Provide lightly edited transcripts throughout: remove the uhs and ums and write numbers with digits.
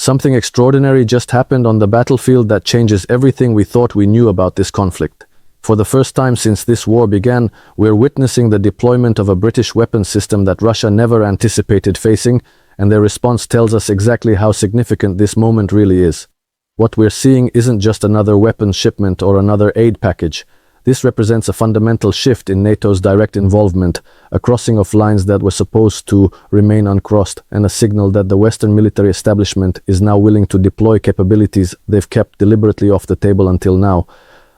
Something extraordinary just happened on the battlefield that changes everything we thought we knew about this conflict. For the first time since this war began, we're witnessing the deployment of a British weapons system that Russia never anticipated facing, and their response tells us exactly how significant this moment really is. What we're seeing isn't just another weapons shipment or another aid package. This represents a fundamental shift in NATO's direct involvement, a crossing of lines that were supposed to remain uncrossed, and a signal that the Western military establishment is now willing to deploy capabilities they've kept deliberately off the table until now.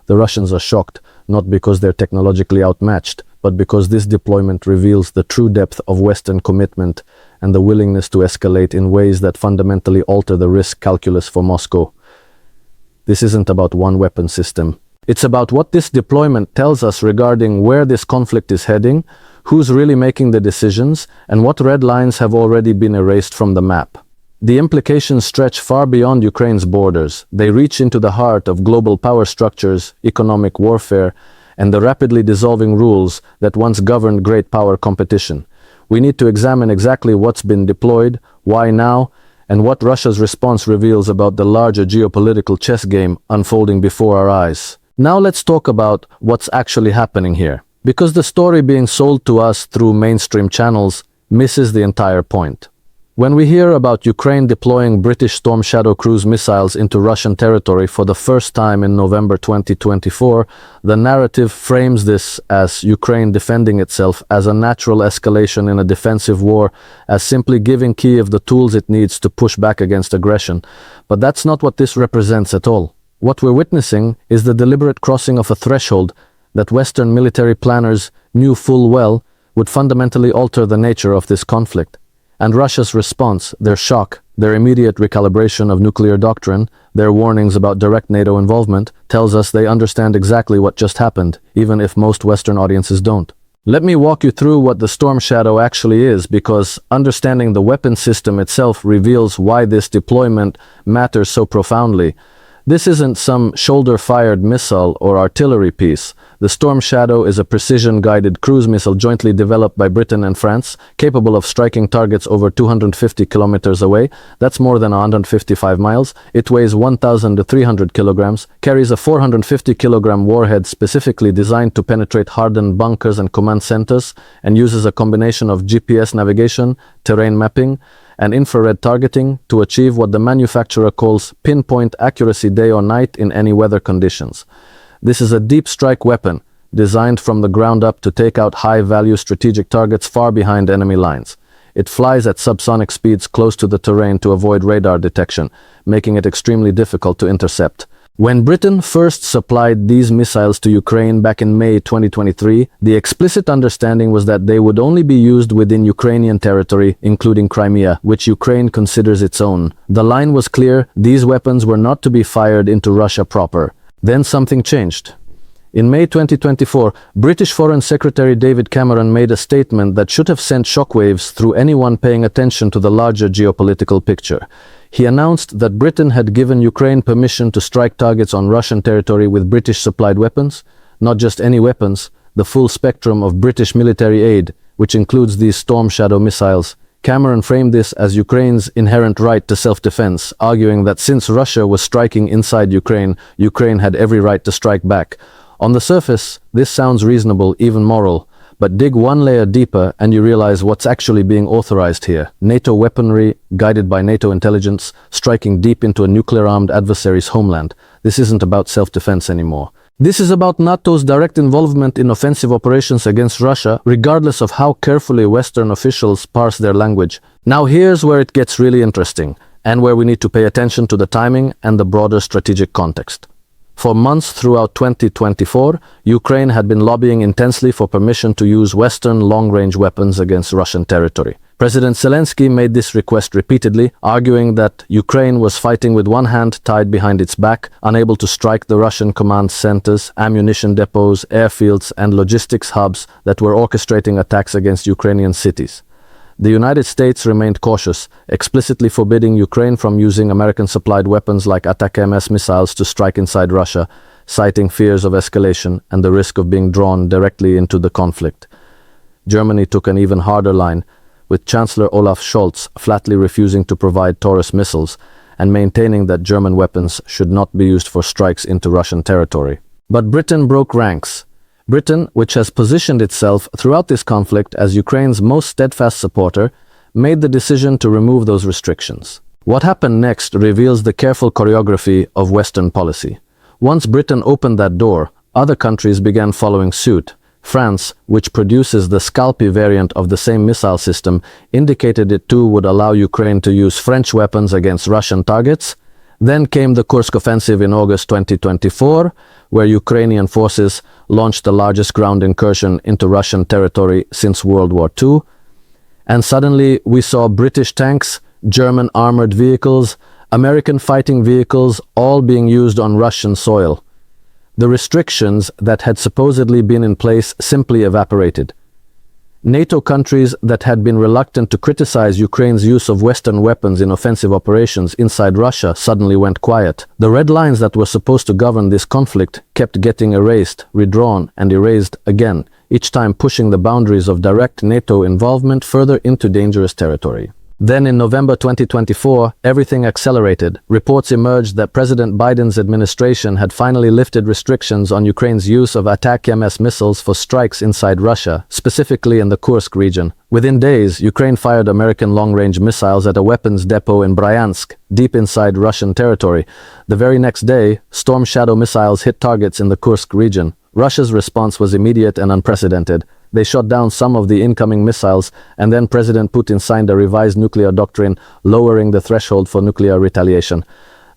The Russians are shocked, not because they're technologically outmatched, but because this deployment reveals the true depth of Western commitment and the willingness to escalate in ways that fundamentally alter the risk calculus for Moscow. This isn't about one weapon system. It's about what this deployment tells us regarding where this conflict is heading, who's really making the decisions, and what red lines have already been erased from the map. The implications stretch far beyond Ukraine's borders. They reach into the heart of global power structures, economic warfare, and the rapidly dissolving rules that once governed great power competition. We need to examine exactly what's been deployed, why now, and what Russia's response reveals about the larger geopolitical chess game unfolding before our eyes. Now let's talk about what's actually happening here, because the story being sold to us through mainstream channels misses the entire point. When we hear about Ukraine deploying British Storm Shadow cruise missiles into Russian territory for the first time in November 2024, the narrative frames this as Ukraine defending itself, as a natural escalation in a defensive war, as simply giving Kyiv the tools it needs to push back against aggression. But that's not what this represents at all. What we're witnessing is the deliberate crossing of a threshold that Western military planners knew full well would fundamentally alter the nature of this conflict. And Russia's response, their shock, their immediate recalibration of nuclear doctrine, their warnings about direct NATO involvement, tells us they understand exactly what just happened, even if most Western audiences don't. Let me walk you through what the Storm Shadow actually is, because understanding the weapon system itself reveals why this deployment matters so profoundly. This isn't some shoulder-fired missile or artillery piece. The Storm Shadow is a precision-guided cruise missile jointly developed by Britain and France, capable of striking targets over 250 kilometers away. That's more than 155 miles. It weighs 1,000 to 300 kilograms, carries a 450-kilogram warhead specifically designed to penetrate hardened bunkers and command centers, and uses a combination of GPS navigation, terrain mapping, and infrared targeting to achieve what the manufacturer calls pinpoint accuracy day or night in any weather conditions. This is a deep strike weapon designed from the ground up to take out high-value strategic targets far behind enemy lines. It flies at subsonic speeds close to the terrain to avoid radar detection, making it extremely difficult to intercept. When Britain first supplied these missiles to Ukraine back in May 2023, the explicit understanding was that they would only be used within Ukrainian territory, including Crimea, which Ukraine considers its own. The line was clear: these weapons were not to be fired into Russia proper. Then something changed. In May 2024, British Foreign Secretary David Cameron made a statement that should have sent shockwaves through anyone paying attention to the larger geopolitical picture. He announced that Britain had given Ukraine permission to strike targets on Russian territory with British-supplied weapons, not just any weapons, the full spectrum of British military aid, which includes these Storm Shadow missiles. Cameron framed this as Ukraine's inherent right to self-defense, arguing that since Russia was striking inside Ukraine, Ukraine had every right to strike back. On the surface, this sounds reasonable, even moral, but dig one layer deeper and you realize what's actually being authorized here. NATO weaponry, guided by NATO intelligence, striking deep into a nuclear-armed adversary's homeland. This isn't about self-defense anymore. This is about NATO's direct involvement in offensive operations against Russia, regardless of how carefully Western officials parse their language. Now here's where it gets really interesting, and where we need to pay attention to the timing and the broader strategic context. For months throughout 2024, Ukraine had been lobbying intensely for permission to use Western long-range weapons against Russian territory. President Zelensky made this request repeatedly, arguing that Ukraine was fighting with one hand tied behind its back, unable to strike the Russian command centers, ammunition depots, airfields, and logistics hubs that were orchestrating attacks against Ukrainian cities. The United States remained cautious, explicitly forbidding Ukraine from using American-supplied weapons like Attack-MS missiles to strike inside Russia, citing fears of escalation and the risk of being drawn directly into the conflict. Germany took an even harder line, with Chancellor Olaf Scholz flatly refusing to provide Taurus missiles, and maintaining that German weapons should not be used for strikes into Russian territory. But Britain broke ranks. Britain, which has positioned itself throughout this conflict as Ukraine's most steadfast supporter, made the decision to remove those restrictions. What happened next reveals the careful choreography of Western policy. Once Britain opened that door, other countries began following suit. France, which produces the Scalpi variant of the same missile system, indicated it too would allow Ukraine to use French weapons against Russian targets. Then came the Kursk offensive in August 2024, where Ukrainian forces launched the largest ground incursion into Russian territory since World War II. And suddenly we saw British tanks, German armored vehicles, American fighting vehicles all being used on Russian soil. The restrictions that had supposedly been in place simply evaporated. NATO countries that had been reluctant to criticize Ukraine's use of Western weapons in offensive operations inside Russia suddenly went quiet. The red lines that were supposed to govern this conflict kept getting erased, redrawn, and erased again, each time pushing the boundaries of direct NATO involvement further into dangerous territory. Then in November 2024, everything accelerated. Reports emerged that President Biden's administration had finally lifted restrictions on Ukraine's use of Attack-MS missiles for strikes inside Russia, specifically in the Kursk region. Within days, Ukraine fired American long-range missiles at a weapons depot in Bryansk, deep inside Russian territory. The very next day, Storm Shadow missiles hit targets in the Kursk region. Russia's response was immediate and unprecedented. They shot down some of the incoming missiles, and then President Putin signed a revised nuclear doctrine, lowering the threshold for nuclear retaliation.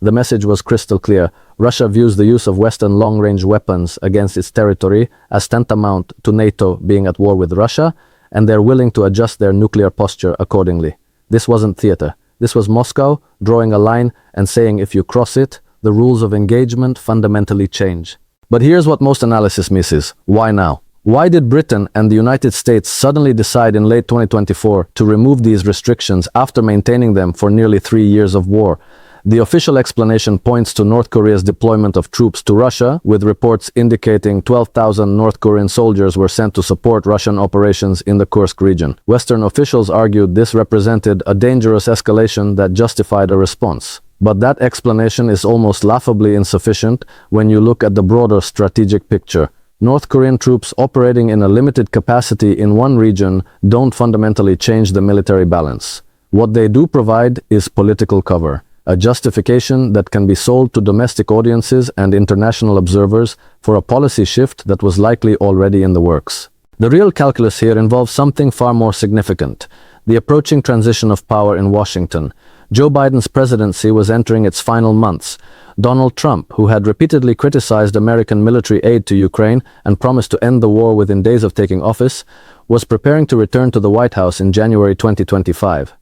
The message was crystal clear. Russia views the use of Western long-range weapons against its territory as tantamount to NATO being at war with Russia, and they're willing to adjust their nuclear posture accordingly. This wasn't theater. This was Moscow drawing a line and saying if you cross it, the rules of engagement fundamentally change. But here's what most analysis misses. Why now? Why did Britain and the United States suddenly decide in late 2024 to remove these restrictions after maintaining them for nearly 3 years of war? The official explanation points to North Korea's deployment of troops to Russia, with reports indicating 12,000 North Korean soldiers were sent to support Russian operations in the Kursk region. Western officials argued this represented a dangerous escalation that justified a response. But that explanation is almost laughably insufficient when you look at the broader strategic picture. North Korean troops operating in a limited capacity in one region don't fundamentally change the military balance. What they do provide is political cover, a justification that can be sold to domestic audiences and international observers for a policy shift that was likely already in the works. The real calculus here involves something far more significant: the approaching transition of power in Washington. Joe Biden's presidency was entering its final months. Donald Trump, who had repeatedly criticized American military aid to Ukraine and promised to end the war within days of taking office, was preparing to return to the White House in January 2025.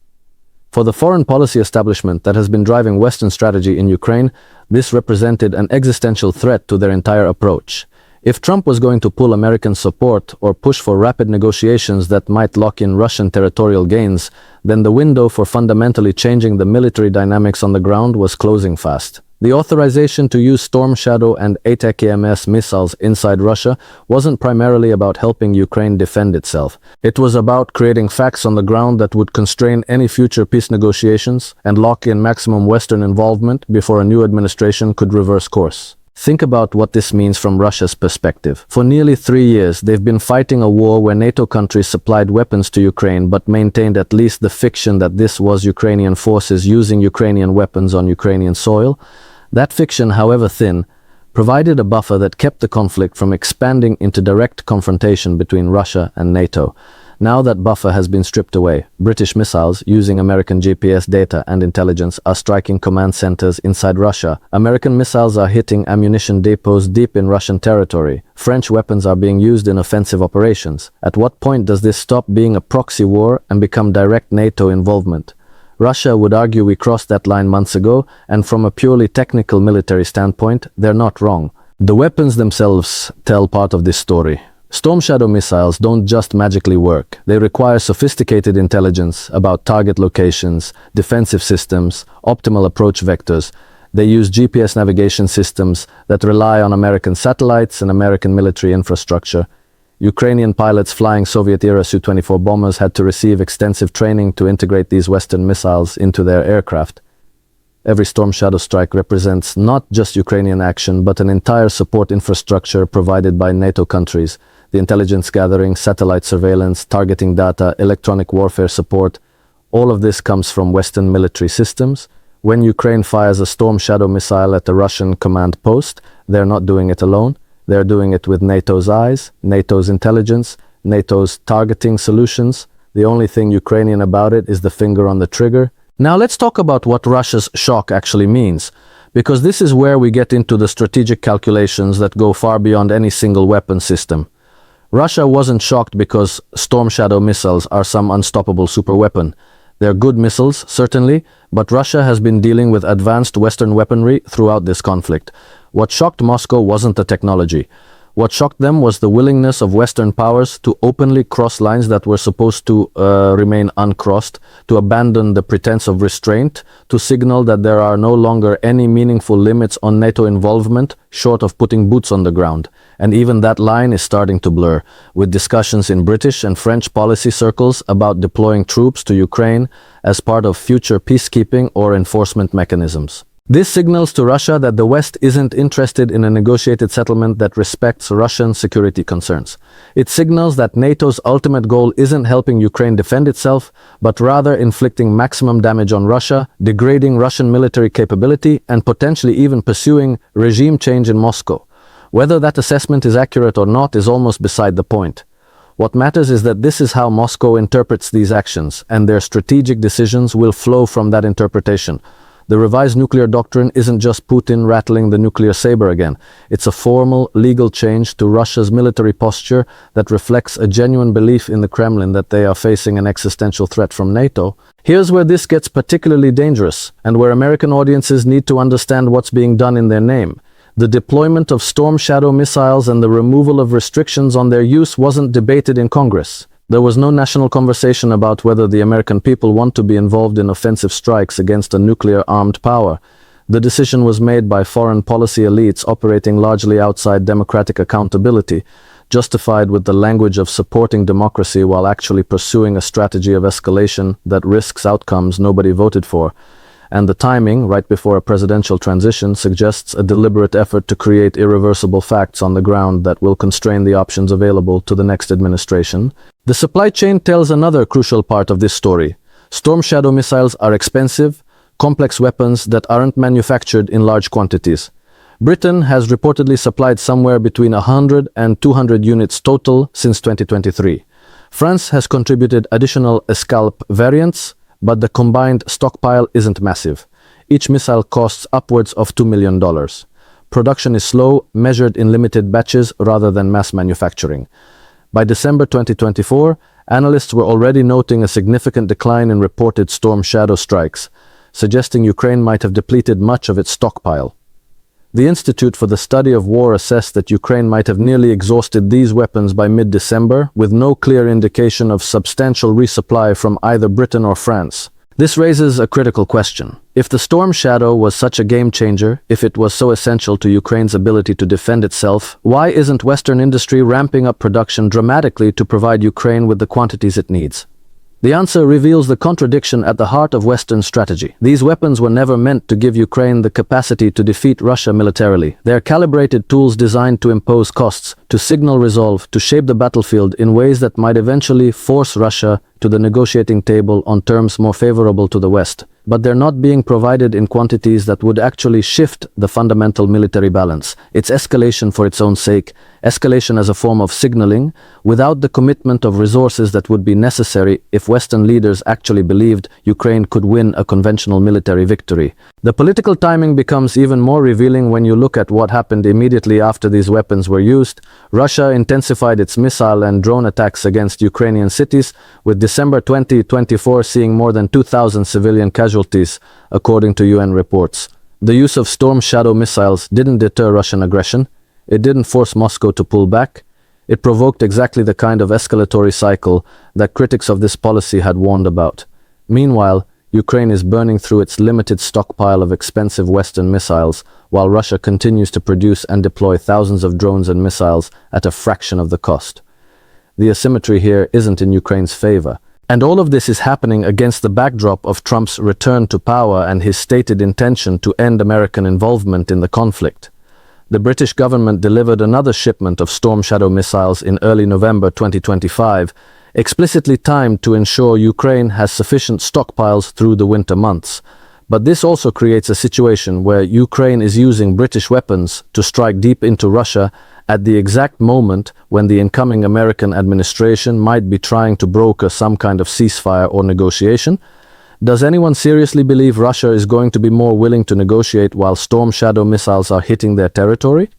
For the foreign policy establishment that has been driving Western strategy in Ukraine, this represented an existential threat to their entire approach. If Trump was going to pull American support or push for rapid negotiations that might lock in Russian territorial gains, then the window for fundamentally changing the military dynamics on the ground was closing fast. The authorization to use Storm Shadow and Attack-MS missiles inside Russia wasn't primarily about helping Ukraine defend itself. It was about creating facts on the ground that would constrain any future peace negotiations and lock in maximum Western involvement before a new administration could reverse course. Think about what this means from Russia's perspective. For nearly 3 years, they've been fighting a war where NATO countries supplied weapons to Ukraine but maintained at least the fiction that this was Ukrainian forces using Ukrainian weapons on Ukrainian soil. That fiction, however thin, provided a buffer that kept the conflict from expanding into direct confrontation between Russia and NATO. Now that buffer has been stripped away. British missiles, using American GPS data and intelligence, are striking command centers inside Russia. American missiles are hitting ammunition depots deep in Russian territory. French weapons are being used in offensive operations. At what point does this stop being a proxy war and become direct NATO involvement? Russia would argue we crossed that line months ago, and from a purely technical military standpoint, they're not wrong. The weapons themselves tell part of this story. Storm Shadow missiles don't just magically work. They require sophisticated intelligence about target locations, defensive systems, optimal approach vectors. They use GPS navigation systems that rely on American satellites and American military infrastructure. Ukrainian pilots flying Soviet-era Su-24 bombers had to receive extensive training to integrate these Western missiles into their aircraft. Every Storm Shadow strike represents not just Ukrainian action, but an entire support infrastructure provided by NATO countries. The intelligence gathering, satellite surveillance, targeting data, electronic warfare support, all of this comes from Western military systems. When Ukraine fires a Storm Shadow missile at the Russian command post, they're not doing it alone. They're doing it with NATO's eyes, NATO's intelligence, NATO's targeting solutions. The only thing Ukrainian about it is the finger on the trigger. Now let's talk about what Russia's shock actually means, because this is where we get into the strategic calculations that go far beyond any single weapon system. Russia wasn't shocked because Storm Shadow missiles are some unstoppable superweapon. They're good missiles, certainly, but Russia has been dealing with advanced Western weaponry throughout this conflict. What shocked Moscow wasn't the technology. What shocked them was the willingness of Western powers to openly cross lines that were supposed to remain uncrossed, to abandon the pretense of restraint, to signal that there are no longer any meaningful limits on NATO involvement, short of putting boots on the ground. And even that line is starting to blur, with discussions in British and French policy circles about deploying troops to Ukraine as part of future peacekeeping or enforcement mechanisms. This signals to Russia that the West isn't interested in a negotiated settlement that respects Russian security concerns. It signals that NATO's ultimate goal isn't helping Ukraine defend itself, but rather inflicting maximum damage on Russia, degrading Russian military capability, and potentially even pursuing regime change in Moscow. Whether that assessment is accurate or not is almost beside the point. What matters is that this is how Moscow interprets these actions, and their strategic decisions will flow from that interpretation. The revised nuclear doctrine isn't just Putin rattling the nuclear saber again. It's a formal, legal change to Russia's military posture that reflects a genuine belief in the Kremlin that they are facing an existential threat from NATO. Here's where this gets particularly dangerous, and where American audiences need to understand what's being done in their name. The deployment of Storm Shadow missiles and the removal of restrictions on their use wasn't debated in Congress. There was no national conversation about whether the American people want to be involved in offensive strikes against a nuclear-armed power. The decision was made by foreign policy elites operating largely outside democratic accountability, justified with the language of supporting democracy while actually pursuing a strategy of escalation that risks outcomes nobody voted for. And the timing, right before a presidential transition, suggests a deliberate effort to create irreversible facts on the ground that will constrain the options available to the next administration. The supply chain tells another crucial part of this story. Storm Shadow missiles are expensive, complex weapons that aren't manufactured in large quantities. Britain has reportedly supplied somewhere between 100 and 200 units total since 2023. France has contributed additional Escalation variants, but the combined stockpile isn't massive. Each missile costs upwards of $2 million. Production is slow, measured in limited batches rather than mass manufacturing. By December 2024, analysts were already noting a significant decline in reported Storm Shadow strikes, suggesting Ukraine might have depleted much of its stockpile. The Institute for the Study of War assessed that Ukraine might have nearly exhausted these weapons by mid-December, with no clear indication of substantial resupply from either Britain or France. This raises a critical question. If the Storm Shadow was such a game-changer, if it was so essential to Ukraine's ability to defend itself, why isn't Western industry ramping up production dramatically to provide Ukraine with the quantities it needs? The answer reveals the contradiction at the heart of Western strategy. These weapons were never meant to give Ukraine the capacity to defeat Russia militarily. They are calibrated tools designed to impose costs, to signal resolve, to shape the battlefield in ways that might eventually force Russia to the negotiating table on terms more favorable to the West. But they're not being provided in quantities that would actually shift the fundamental military balance. It's escalation for its own sake, escalation as a form of signaling, without the commitment of resources that would be necessary if Western leaders actually believed Ukraine could win a conventional military victory. The political timing becomes even more revealing when you look at what happened immediately after these weapons were used. Russia intensified its missile and drone attacks against Ukrainian cities, with December 2024 seeing more than 2,000 civilian casualties, according to UN reports. The use of Storm Shadow missiles didn't deter Russian aggression. It didn't force Moscow to pull back. It provoked exactly the kind of escalatory cycle that critics of this policy had warned about. Meanwhile, Ukraine is burning through its limited stockpile of expensive Western missiles, while Russia continues to produce and deploy thousands of drones and missiles at a fraction of the cost. The asymmetry here isn't in Ukraine's favor. And all of this is happening against the backdrop of Trump's return to power and his stated intention to end American involvement in the conflict. The British government delivered another shipment of Storm Shadow missiles in early November 2025, explicitly timed to ensure Ukraine has sufficient stockpiles through the winter months. But this also creates a situation where Ukraine is using British weapons to strike deep into Russia at the exact moment when the incoming American administration might be trying to broker some kind of ceasefire or negotiation. Does anyone seriously believe Russia is going to be more willing to negotiate while Storm Shadow missiles are hitting their territory?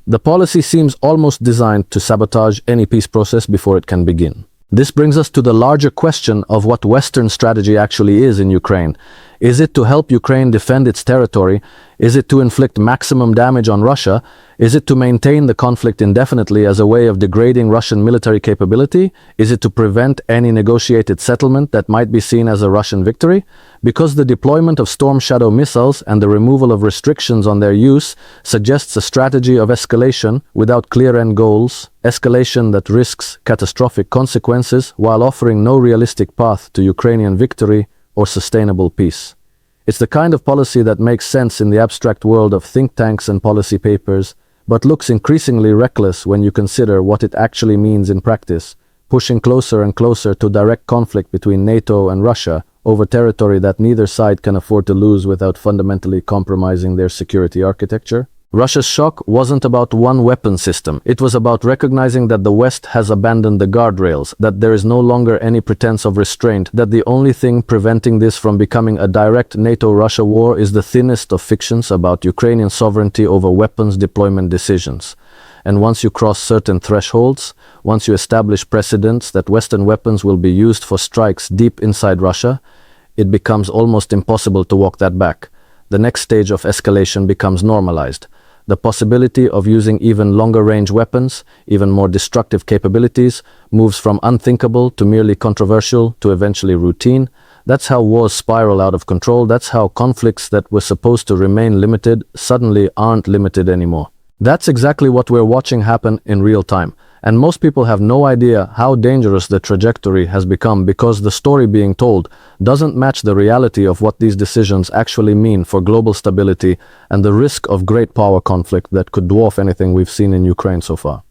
The policy seems almost designed to sabotage any peace process before it can begin. This brings us to the larger question of what Western strategy actually is in Ukraine. Is it to help Ukraine defend its territory? Is it to inflict maximum damage on Russia? Is it to maintain the conflict indefinitely as a way of degrading Russian military capability? Is it to prevent any negotiated settlement that might be seen as a Russian victory? Because the deployment of Storm Shadow missiles and the removal of restrictions on their use suggests a strategy of escalation without clear end goals, escalation that risks catastrophic consequences while offering no realistic path to Ukrainian victory or sustainable peace. It's the kind of policy that makes sense in the abstract world of think tanks and policy papers, but looks increasingly reckless when you consider what it actually means in practice, pushing closer and closer to direct conflict between NATO and Russia over territory that neither side can afford to lose without fundamentally compromising their security architecture. Russia's shock wasn't about one weapon system. It was about recognizing that the West has abandoned the guardrails, that there is no longer any pretense of restraint, that the only thing preventing this from becoming a direct NATO-Russia war is the thinnest of fictions about Ukrainian sovereignty over weapons deployment decisions. And once you cross certain thresholds, once you establish precedents that Western weapons will be used for strikes deep inside Russia, it becomes almost impossible to walk that back. The next stage of escalation becomes normalized. The possibility of using even longer-range weapons, even more destructive capabilities, moves from unthinkable to merely controversial to eventually routine. That's how wars spiral out of control. That's how conflicts that were supposed to remain limited suddenly aren't limited anymore. That's exactly what we're watching happen in real time. And most people have no idea how dangerous the trajectory has become because the story being told doesn't match the reality of what these decisions actually mean for global stability and the risk of great power conflict that could dwarf anything we've seen in Ukraine so far.